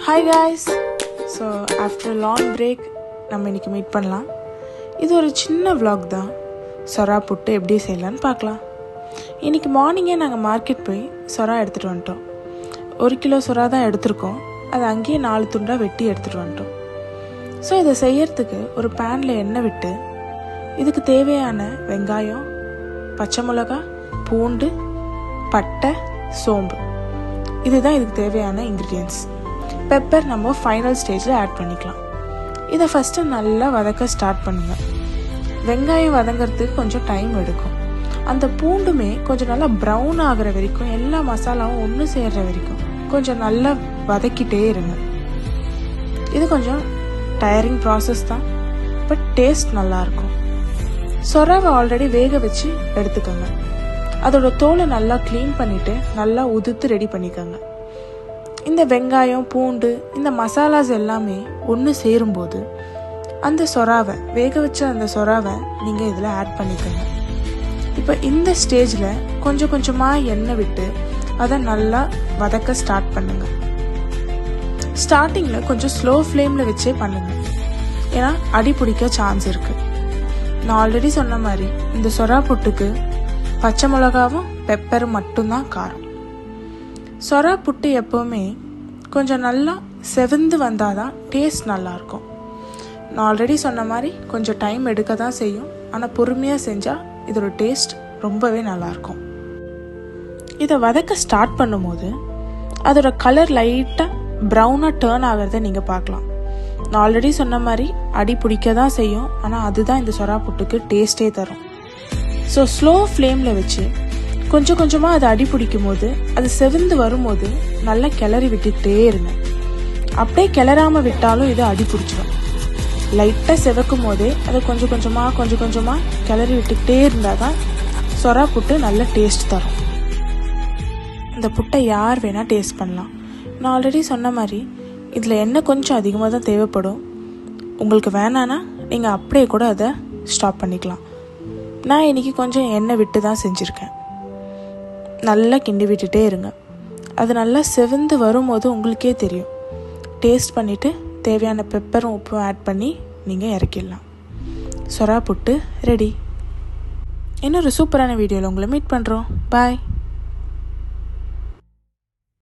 Hi guys. So after a long break நம்ம இன்னைக்கு meet பண்ணலாம். இது ஒரு சின்ன vlog தான். சொரா புட்டு எப்படி செய்யலாம்னு பார்க்கலாம். இன்னைக்கு மார்னிங்கே நாங்கள் மார்க்கெட் போய் சொரா எடுத்துகிட்டு வந்துட்டோம். 1 கிலோ சொரா தான் எடுத்திருக்கோம். அதை அங்கேயே 4 துண்டாக வெட்டி எடுத்துகிட்டு வந்துட்டோம். ஸோ இதை செய்யறதுக்கு ஒரு பேனில் எண்ணெய் விட்டு இதுக்கு தேவையான வெங்காயம், பச்சை மிளகா, பூண்டு, பட்டை, சோம்பு, இதுதான் இதுக்கு தேவையான இன்க்ரீடியன்ட்ஸ். பெப்பர் நம்ம ஃபைனல் ஸ்டேஜில் ஆட் பண்ணிக்கலாம். இதை ஃபஸ்ட்டு நல்லா வதக்க ஸ்டார்ட் பண்ணுங்கள். வெங்காயம் வதங்கிறதுக்கு கொஞ்சம் டைம் எடுக்கும். அந்த பூண்டுமே கொஞ்சம் நல்லா ப்ரௌன் ஆகிற வரைக்கும், எல்லா மசாலாவும் ஒன்று சேர்கிற வரைக்கும் கொஞ்சம் நல்லா வதக்கிட்டே இருங்க. இது கொஞ்சம் டயரிங் ப்ராசஸ் தான், பட் டேஸ்ட் நல்லாயிருக்கும். சொராவை ஆல்ரெடி வேக வச்சு எடுத்துக்கோங்க. அதோட தோலை நல்லா க்ளீன் பண்ணிவிட்டு நல்லா உதுத்து ரெடி பண்ணிக்கோங்க. இந்த வெங்காயம், பூண்டு, இந்த மசாலாஸ் எல்லாமே ஒன்று சேரும்போது அந்த சொராவை, வேக வச்ச அந்த சொராவை நீங்கள் இதில் ஆட் பண்ணிக்கோங்க. இப்போ இந்த ஸ்டேஜில் கொஞ்சம் கொஞ்சமாக எண்ணெய் விட்டு அதை நல்லா வதக்க ஸ்டார்ட் பண்ணுங்கள். ஸ்டார்டிங்கில் கொஞ்சம் ஸ்லோ ஃப்ளேமில் வச்சே பண்ணுங்கள், ஏன்னா அடி பிடிக்க சான்ஸ் இருக்குது. நான் ஆல்ரெடி சொன்ன மாதிரி இந்த சொரா புட்டுக்கு பச்சை மிளகாவும் பெப்பரும் மட்டும்தான் காரம். சொரா புட்டு எப்போவுமே கொஞ்சம் நல்லா செவந்து வந்தால் தான் டேஸ்ட் நல்லாயிருக்கும். நான் ஆல்ரெடி சொன்ன மாதிரி கொஞ்சம் டைம் எடுக்க தான் செய்யும், ஆனால் பொறுமையாக செஞ்சால் இதோட டேஸ்ட் ரொம்பவே நல்லாயிருக்கும். இதை வதக்க ஸ்டார்ட் பண்ணும்போது அதோட கலர் லைட்டாக ப்ரௌனாக டேர்ன் ஆகிறத நீங்கள் பார்க்கலாம். நான் ஆல்ரெடி சொன்ன மாதிரி அடி பிடிக்க தான் செய்யும், ஆனால் அதுதான் இந்த சொரா புட்டுக்கு டேஸ்ட்டே தரும். ஸோ ஸ்லோ ஃப்ளேமில் வச்சு கொஞ்சம் கொஞ்சமாக அது அடி பிடிக்கும் போது, அது செவந்து வரும்போது நல்லா கிளறி விட்டுக்கிட்டே இருங்க. அப்படியே கிளறாமல் விட்டாலும் இது அடி பிடிச்சிடும். லைட்டாக செவக்கும் போதே அதை கொஞ்சம் கொஞ்சமாக கிளறி விட்டுக்கிட்டே இருந்தால் தான் சொரா புட்டு நல்ல டேஸ்ட் தரும். இந்த புட்டை யார் வேணால் டேஸ்ட் பண்ணலாம். நான் ஆல்ரெடி சொன்ன மாதிரி இதில் எண்ணெய் கொஞ்சம் அதிகமாக தான் தேவைப்படும். உங்களுக்கு வேணான்னா நீங்கள் அப்படியே கூட அதை ஸ்டாப் பண்ணிக்கலாம். நான் இன்றைக்கி கொஞ்சம் எண்ணெய் விட்டு தான் செஞ்சுருக்கேன். நல்லா கிண்டி விட்டுட்டே இருங்க. அது நல்லா செவந்து வரும்போது உங்களுக்கே தெரியும். டேஸ்ட் பண்ணிவிட்டு தேவையான பெப்பரும் உப்பும் ஆட் பண்ணி நீங்கள் இறக்கிடலாம். சொரா புட்டு ரெடி. இன்னொரு சூப்பரான வீடியோவில் உங்களை மீட் பண்ணுறோம். பாய்.